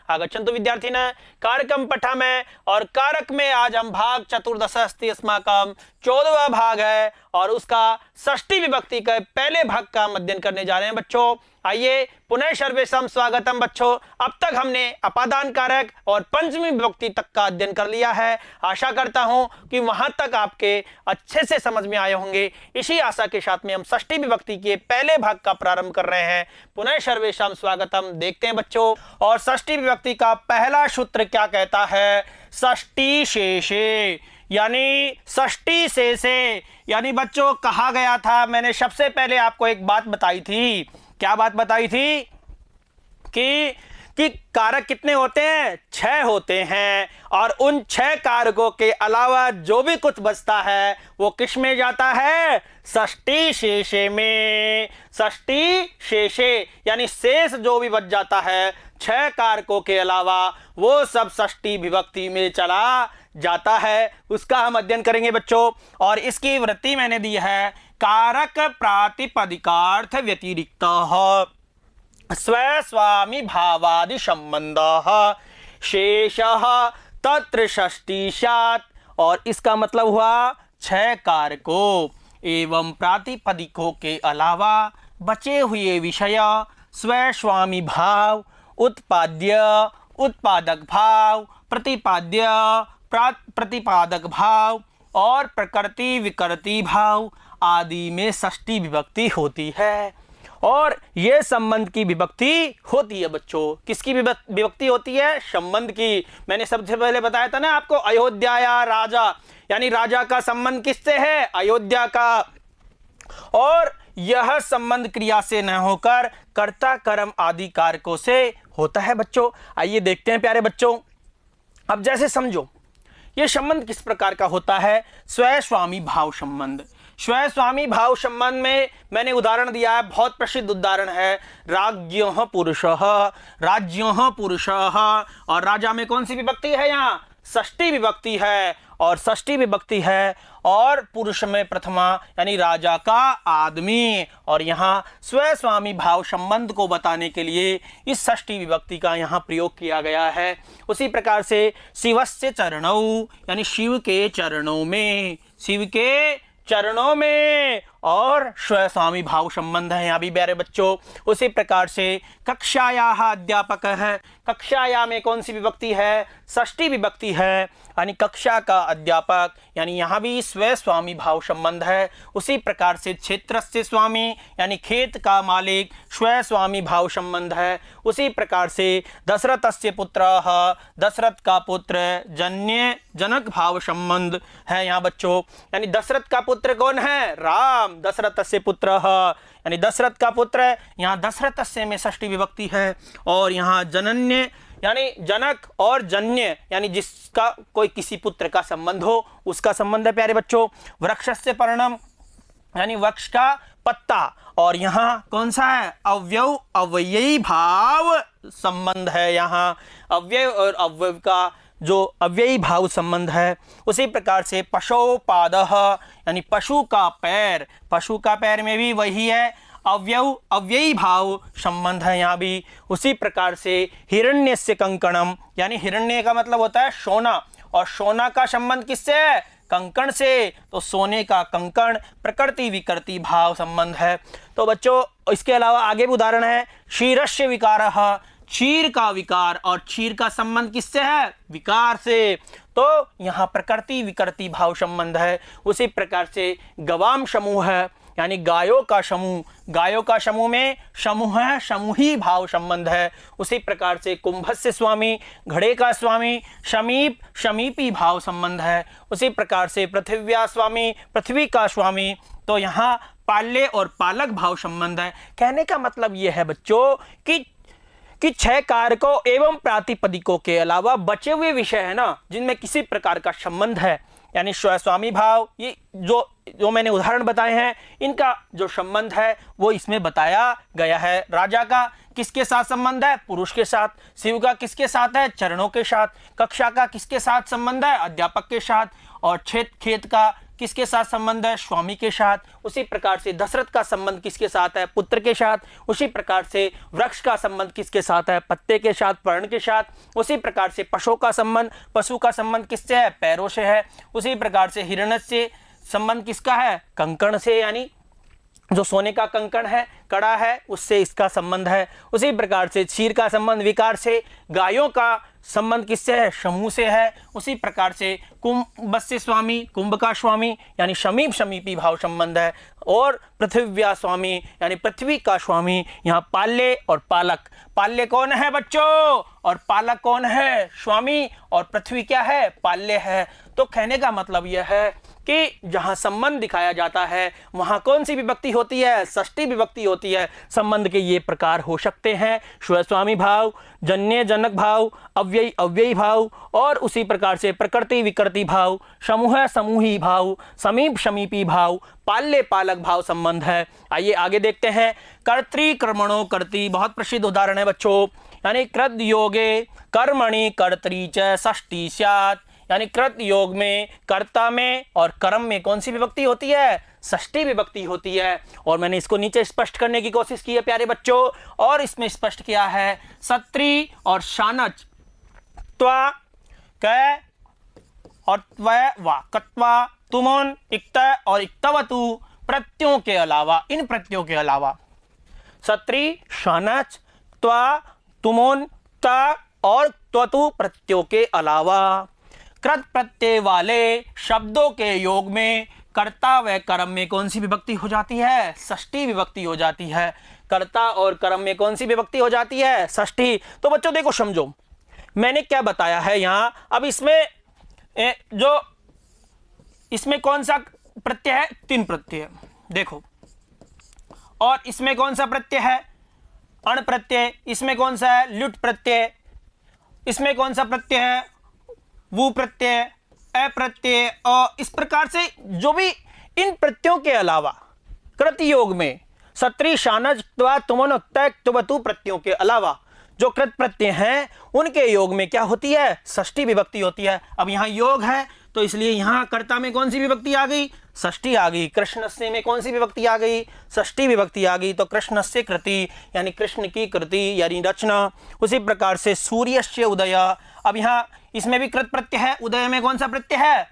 आगच्छन्तु विद्यार्थिनः कारकं पठामः और कारक में आज हम भाग चतुर्दश अस्ति अस्माकं 14वां भाग है और उसका षष्ठी विभक्ति के पहले भाग का हम अध्ययन करने जा रहे हैं बच्चों। आइए पुनः सर्वेशम स्वागतम बच्चों। अब तक हमने अपादान कारक और पंचमी विभक्ति तक का अध्ययन कर लिया है। आशा करता हूं कि वहां तक आपके अच्छे से समझ में आए होंगे। इसी आशा के साथ में हम षष्ठी विभक्ति के पहले भाग का प्रारंभ कर रहे हैं। पुनः सर्वेशम स्वागतम। देखते हैं बच्चों और षष्ठी विभक्ति का पहला सूत्र क्या कहता है। षष्ठी शेषे यानी षष्ठी शेषे यानी बच्चों कहा गया था, मैंने सबसे पहले आपको एक बात बताई थी। क्या बात बताई थी कि कारक कितने होते हैं, 6 होते हैं और उन 6 कारकों के अलावा जो भी कुछ बचता है वो किस में जाता है, षष्ठी शेषे में। षष्ठी शेषे यानी शेष जो भी बच जाता है 6 कारकों के अलावा वो सब षष्ठी विभक्ति में चला जाता है। उसका हम अध्ययन करेंगे बच्चों। और इसकी वृत्ति मैंने दी है कारक प्रातिपदिकार्थ व्यतिरिक्त स्वस्वामी भावादि संबंध शेषः तत्र षष्ठी स्यात्। और इसका मतलब हुआ 6 कारकों एवं प्रातिपदिकों के अलावा बचे हुए विषय स्वस्वामी भाव, उत्पाद्य, उत्पादक भाव, प्रतिपाद्य, प्रतिपादक भाव और प्रकृति विकृति भाव आदि में षष्ठी विभक्ति होती है। और ये संबंध की विभक्ति होती है बच्चों। किसकी विभक्ति होती है, संबंध की। मैंने सबसे पहले बताया था ना आपको, अयोध्या या राजा यानी राजा का संबंध किससे है, अयोध्या का। और यह संबंध क्रिया से न होकर कर्ता कर्म आदि कारकों से होता है बच्चों। आइए देखते हैं प्यारे बच्चों। अब जैसे समझो ये संबंध किस प्रकार का होता है, स्वस्वामी भाव संबंध। स्वस्वामी भाव संबंध में मैंने उदाहरण दिया है, बहुत प्रसिद्ध उदाहरण है, राज्ञः पुरुषः। राज्ञः पुरुषः और राजा में कौन सी विभक्ति है, यहाँ षष्ठी विभक्ति है। और षष्ठी विभक्ति है और पुरुष में प्रथमा यानी राजा का आदमी। और यहाँ स्वस्वामी भाव संबंध को बताने के लिए इस षष्ठी विभक्ति का यहाँ प्रयोग किया गया है। उसी प्रकार से शिवस्य चरणौ यानी शिव के चरणों में, शिव के चरणों में और स्वस्वामी भाव संबंध है यहाँ भी प्यारे बच्चों। उसी प्रकार से कक्षायाः अध्यापक है। कक्षाया में कौन सी विभक्ति है, षष्ठी विभक्ति है यानी कक्षा का अध्यापक, यानी यहाँ भी स्वस्वामी भाव संबंध है। उसी प्रकार से क्षेत्रस्य स्वामी यानी खेत का मालिक, स्वस्वामी भाव संबंध है। उसी प्रकार से दशरथस्य पुत्रः, दशरथ का पुत्र, जन्य जनक भाव संबंध है यहाँ बच्चों। यानी दशरथ का पुत्र कौन है, राम, दशरथस्य पुत्रः यानी दशरथ का पुत्र। यहाँ दशरथस्य में षष्ठी विभक्ति है। और यहाँ जनन्य यानी जनक और जन्य यानी जिसका कोई किसी पुत्र का संबंध हो उसका संबंध है प्यारे बच्चों। वृक्षस्य पर्णम यानी वृक्ष का पत्ता। और यहाँ कौन सा है, अव्यव अव्ययी भाव संबंध है। यहाँ अव्यय और अव्यव का जो अव्ययी भाव संबंध है। उसी प्रकार से पशोपादः यानी पशु का पैर, पशु का पैर में भी वही है, अव्यव अव्ययी भाव संबंध है यहाँ भी। उसी प्रकार से हिरण्यस्य कंकणम यानी हिरण्य का मतलब होता है सोना और सोना का संबंध किससे है, कंकण से। तो सोने का कंकण प्रकृति विकृति भाव संबंध है। तो बच्चों इसके अलावा आगे भी उदाहरण है, क्षीरस्य विकारः, क्षीर का विकार और क्षीर का संबंध किससे है, विकार से। तो यहाँ प्रकृति विकृति भाव संबंध है। उसी प्रकार से गवाम समूह है यानी गायों का समूह, गायों का समूह में समूह है, समूही भाव संबंध है। उसी प्रकार से कुंभस्य स्वामी, घड़े का स्वामी, समीप समीपी भाव संबंध है। उसी प्रकार से पृथिव्या स्वामी, पृथ्वी का स्वामी। तो यहाँ पाल्य और पालक भाव संबंध है। कहने का मतलब यह है बच्चों कि 6 कारकों एवं प्रातिपदिकों के अलावा बचे हुए विषय है ना जिनमें किसी प्रकार का संबंध है, यानी स्वस्वामी भाव, ये जो मैंने उदाहरण बताए हैं इनका जो संबंध है वो इसमें बताया गया है। राजा का किसके साथ संबंध है? पुरुष के साथ। शिव का किसके साथ है? चरणों के साथ। कक्षा का किसके साथ संबंध है? अध्यापक के साथ। और खेत का किसके साथ संबंध है? स्वामी के साथ। उसी प्रकार से दशरथ का संबंध किसके साथ है? पुत्र के साथ। उसी प्रकार से वृक्ष का संबंध किसके साथ है? पत्ते के साथ, पर्ण के साथ। उसी प्रकार से पशु का संबंध किससे है? पैरों से है। उसी प्रकार से हिरण्य से संबंध किसका है? कंकण से, यानी जो सोने का कंकण है, कड़ा है, उससे इसका संबंध है। उसी प्रकार से क्षीर का संबंध विकार से। गायों का संबंध किससे है? समूह से है। उसी प्रकार से कुंभस्य स्वामी, कुंभ का स्वामी यानी समीप समीपी भाव संबंध है। और पृथ्व्या स्वामी यानी पृथ्वी का स्वामी। यहाँ पाल्य और पालक। पाल्य कौन है बच्चों? और पालक कौन है? स्वामी। और पृथ्वी क्या है? पाल्य है। तो कहने का मतलब यह है कि जहां संबंध दिखाया जाता है वहां कौन सी विभक्ति होती है? षष्ठी विभक्ति होती है। संबंध के ये प्रकार हो सकते हैं: स्वस्वामी भाव, जन्य जनक भाव, अव्ययी अव्ययी भाव, और उसी प्रकार से प्रकृति विकृति भाव, समूह समूही भाव, समीप समीपी भाव, पाल्य पालक भाव संबंध है। आइए आगे देखते हैं। कर्तृ कर्मणो कर्ति बहुत प्रसिद्ध उदाहरण है बच्चों, यानी कृत योगे कर्मणि कर्तृ च षष्ठी स्यात्, यानी कृत योग में, कर्ता में और कर्म में कौन सी विभक्ति होती है? षष्ठी विभक्ति होती है। और मैंने इसको नीचे स्पष्ट करने की कोशिश की है प्यारे बच्चों, और इसमें स्पष्ट किया है सत्री और शानच, त्वा, क और त्वय, वा, कत्वा, तुमोन, इक्त और इक्तवतु प्रत्ययों के अलावा, इन प्रत्ययों के अलावा सत्री, शानच, त्वा, तुमोन, ता और त्वतु प्रत्ययों के अलावा कृत प्रत्यय वाले शब्दों के योग में कर्ता व कर्म में कौन सी विभक्ति हो जाती है? षष्ठी विभक्ति हो जाती है। कर्ता और कर्म में कौन सी विभक्ति हो जाती है? षष्ठी। तो बच्चों देखो, समझो मैंने क्या बताया है यहाँ। अब इसमें इसमें कौन सा प्रत्यय है? तीन प्रत्यय देखो। और इसमें कौन सा प्रत्यय है? अण प्रत्यय। इसमें कौन सा है? लुट प्रत्यय। इसमें कौन सा प्रत्यय है? वो प्रत्यय, अप्रत्यय। और इस प्रकार से जो भी इन प्रत्ययों के अलावा कृत योग में सत्री, शानज, त्वा, तुमन, उक्त, तुवतु प्रत्ययों के अलावा जो कृत प्रत्यय हैं उनके योग में क्या होती है? षष्ठी विभक्ति होती है। अब यहाँ योग है तो इसलिए यहाँ कर्ता में कौन सी विभक्ति आ गई? षष्ठी आ गई। कृष्णस्य में कौन सी विभक्ति आ गई? षष्ठी विभक्ति आ गई। तो कृष्णस्य कृति यानी कृष्ण की कृति यानी रचना। उसी प्रकार से सूर्यस्य उदय। अब यहाँ इसमें भी कृत प्रत्यय है। उदय में कौन सा प्रत्यय है?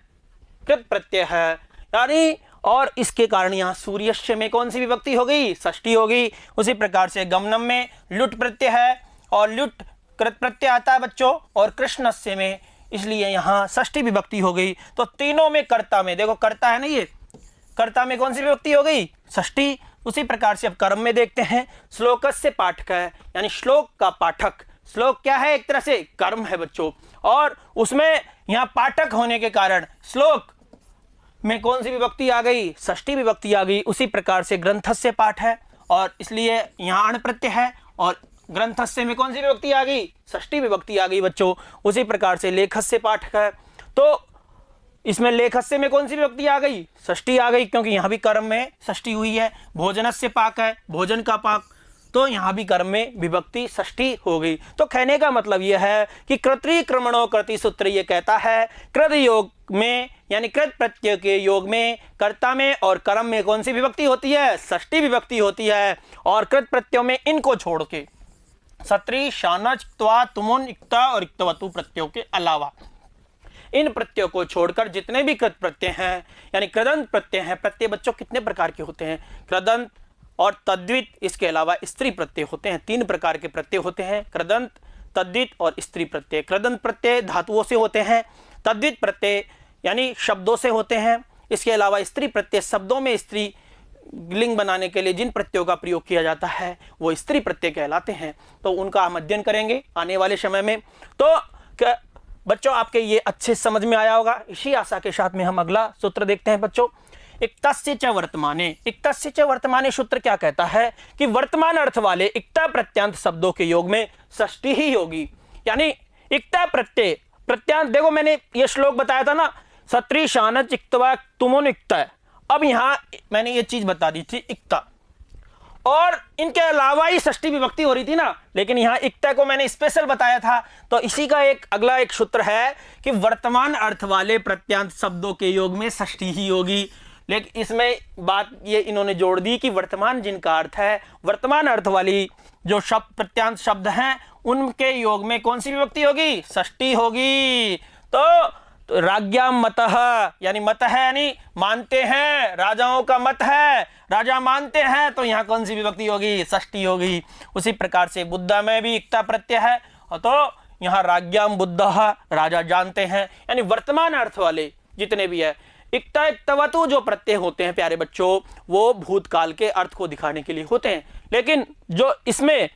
कृत प्रत्यय है, यानी और इसके कारण यहाँ सूर्यस्य में कौन सी विभक्ति हो गई? षष्ठी हो गई। उसी प्रकार से गमनम में लुट प्रत्यय है और लुट कृत प्रत्यय आता है बच्चों, और कृष्णस्य में इसलिए यहाँ षष्ठी विभक्ति हो गई। तो तीनों में कर्ता में देखो, कर्ता है ना, ये कर्ता में कौन सी विभक्ति हो गई? षष्ठी। उसी प्रकार से अब कर्म में देखते हैं। श्लोकस्य पाठक है, यानी श्लोक का पाठक। श्लोक क्या है? एक तरह से कर्म है बच्चों, और उसमें यहाँ पाठक होने के कारण श्लोक में कौन सी विभक्ति आ गई? षष्ठी विभक्ति आ गई। उसी प्रकार से ग्रंथस्य पाठ है और इसलिए यहाँ अण प्रत्यय है, और ग्रंथस्य में कौन सी विभक्ति आ गई? षष्ठी विभक्ति आ गई बच्चों। उसी प्रकार से लेखस्य पाठक है, तो इसमें लेखस्य में कौन सी विभक्ति आ गई? षष्ठी आ गई, क्योंकि यहाँ भी कर्म में षष्ठी हुई है। भोजनस्य पाक है, भोजन का पाक, तो यहाँ भी कर्म में विभक्ति षष्ठी हो गई। तो कहने का मतलब यह है कि कृतृ कर्मणो कृति सूत्र ये कहता है कृत योग में यानी कृत प्रत्यय के योग में कर्ता में और कर्म में कौन सी विभक्ति होती है? षष्ठी विभक्ति होती है। और कृत प्रत्ययों में इनको छोड़ के सत्री, शानच, त्वा, तुमुन, इक्ता और इक्तवतु प्रत्ययों के अलावा इन प्रत्ययों को छोड़कर जितने भी कृत प्रत्यय हैं यानी कृदंत प्रत्यय हैं। प्रत्यय बच्चों कितने प्रकार के होते हैं? कृदंत और तद्वित, इसके अलावा स्त्री प्रत्यय होते हैं। तीन प्रकार के प्रत्यय होते हैं: कृदंत, तद्वित और स्त्री प्रत्यय। कृदंत प्रत्यय धातुओं से होते हैं, तद्वित प्रत्यय यानी शब्दों से होते हैं। इसके अलावा स्त्री प्रत्यय शब्दों में स्त्री लिंग बनाने के लिए जिन प्रत्ययों का प्रयोग किया जाता है वो स्त्री प्रत्यय कहलाते हैं। तो उनका हम अध्ययन करेंगे आने वाले समय में। तो बच्चों आपके ये अच्छे समझ में आया होगा। इसी आशा के साथ में हम अगला सूत्र देखते हैं बच्चों। इक्तस्य च वर्तमाने। इक्तस्य च वर्तमाने सूत्र क्या कहता है कि वर्तमान अर्थ वाले इक्ता प्रत्यांत शब्दों के योग में षष्ठी ही होगी। यानी इक्ता प्रत्यय प्रत्यांत, देखो मैंने ये श्लोक बताया था ना, सत्री, शानच, इक्तवा, तुमुन, इक्ता। अब यहाँ मैंने ये चीज बता दी थी इक्ता, और इनके अलावा ही षष्ठी विभक्ति हो रही थी ना, लेकिन यहाँ इक्ता को मैंने स्पेशल बताया था। तो इसी का एक अगला एक सूत्र है कि वर्तमान अर्थ वाले प्रत्यांत शब्दों के योग में षष्ठी ही होगी। लेकिन इसमें बात ये इन्होंने जोड़ दी कि वर्तमान जिनका अर्थ है, वर्तमान अर्थ वाली जो शब्द प्रत्यांत शब्द हैं, उनके योग में कौन सी विभक्ति होगी? षष्ठी होगी। तो राज्ञाम मतः, यानी मत है यानी मानते हैं, राजाओं का मत है, राजा मानते हैं, तो यहाँ कौन सी विभक्ति होगी? षष्ठी होगी। उसी प्रकार से बुद्धा में भी इक्ता प्रत्यय है, तो यहाँ राज्ञाम बुद्धः, राजा जानते हैं, यानी वर्तमान अर्थ वाले जितने भी है। इक्ता इक्तवतु जो प्रत्यय होते हैं प्यारे बच्चों, वो भूतकाल के अर्थ को दिखाने के लिए होते हैं। लेकिन जो इसमें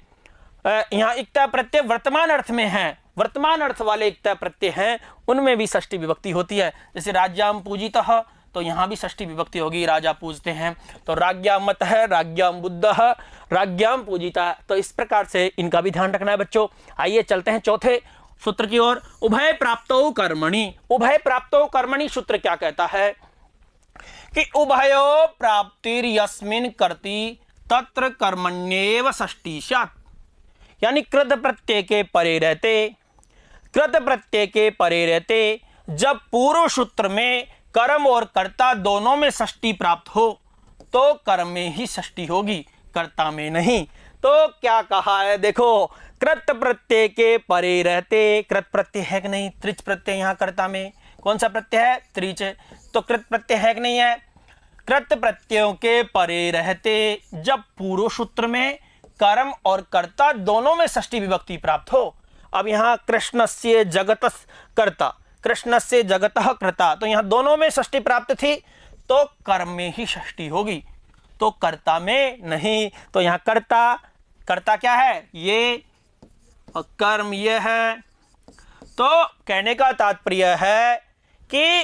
यहाँ इक्ता प्रत्यय वर्तमान अर्थ में है, वर्तमान अर्थ वाले इक्ता प्रत्यय हैं, उनमें भी षष्ठी विभक्ति होती है। जैसे राज्याम पूजितः, तो यहाँ भी षष्ठी विभक्ति होगी, राजा पूजते हैं। तो राज्ञाम मतः, राज्ञाम बुद्धः, राज्ञाम पूजिता। तो इस प्रकार से इनका भी ध्यान रखना है बच्चों। आइए चलते हैं चौथे सूत्र की ओर। उभय प्राप्तो कर्मणि। उभय प्राप्तो कर्मणि सूत्र क्या कहता है कि उभयो प्राप्तिर यस्मिन् कर्ति तत्र कर्मण्येव षष्ठी स्यात्, यानी कृत प्रत्यय के परे रहते, कृत प्रत्यय के परे रहते जब पूर्व सूत्र में कर्म और कर्ता दोनों में षष्ठी प्राप्त हो तो कर्म में ही षष्ठी होगी, कर्ता में नहीं। तो क्या कहा है देखो, कृत प्रत्यय के परे रहते, कृत प्रत्यय है कि नहीं? त्रिच प्रत्यय यहाँ कर्ता में कौन सा प्रत्यय है? त्रिच। तो कृत प्रत्यय है कि नहीं है? कृत प्रत्ययों के परे रहते जब पूर्व सूत्र में कर्म और कर्ता दोनों में षष्ठी विभक्ति प्राप्त हो। अब यहाँ कृष्णस्य जगतः कर्ता, कृष्णस्य जगतः कर्ता, तो यहाँ दोनों में षष्ठी प्राप्त थी, तो कर्म में ही षष्ठी होगी, तो कर्ता में नहीं। तो यहाँ कर्ता, कर्ता क्या है? ये, और कर्म ये है। तो कहने का तात्पर्य है कि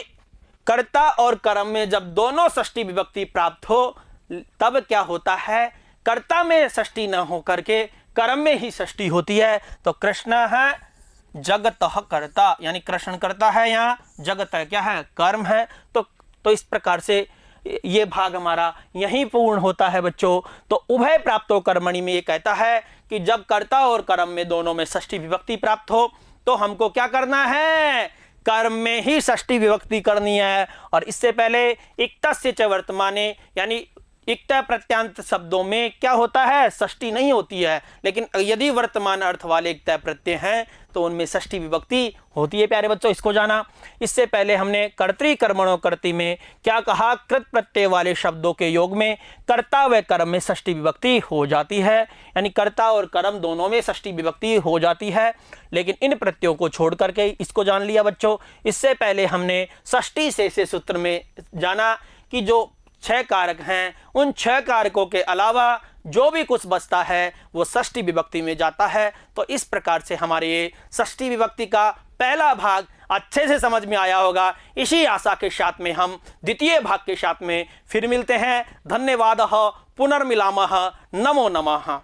कर्ता और कर्म में जब दोनों षष्ठी विभक्ति प्राप्त हो तब क्या होता है? कर्ता में षष्ठी न हो करके कर्म में ही षष्ठी होती है। तो कृष्ण है जगतः कर्ता, यानी कृष्ण कर्ता है, यहाँ जगत है क्या है? कर्म है। तो इस प्रकार से ये भाग हमारा यहीं पूर्ण होता है बच्चों। तो उभय प्राप्तो कर्मणि में ये कहता है कि जब कर्ता और कर्म में दोनों में षष्ठी विभक्ति प्राप्त हो तो हमको क्या करना है? कर्म में ही षष्ठी विभक्ति करनी है। और इससे पहले इक्तस्य च वर्तमाने, यानी इक्ता प्रत्यांत शब्दों में क्या होता है? षष्ठी नहीं होती है। लेकिन यदि वर्तमान अर्थ वाले इक्ता प्रत्यय हैं तो उनमें षष्ठी विभक्ति होती है प्यारे बच्चों, इसको जाना। इससे पहले हमने कर्तृ कर्मणों कर्ति में क्या कहा? कृत प्रत्यय वाले शब्दों के योग में कर्ता व कर्म में षष्ठी विभक्ति हो जाती है, यानी कर्ता और कर्म दोनों में षष्ठी विभक्ति हो जाती है। लेकिन इन प्रत्ययों को छोड़ करके इसको जान लिया बच्चों। इससे पहले हमने षष्ठी से सूत्र में जाना कि जो 6 कारक हैं, उन 6 कारकों के अलावा जो भी कुछ बचता है वो षष्ठी विभक्ति में जाता है। तो इस प्रकार से हमारे ये षष्ठी विभक्ति का पहला भाग अच्छे से समझ में आया होगा। इसी आशा के साथ में हम द्वितीय भाग के साथ में फिर मिलते हैं। धन्यवाद। पुनर्मिलामः। नमो नमः।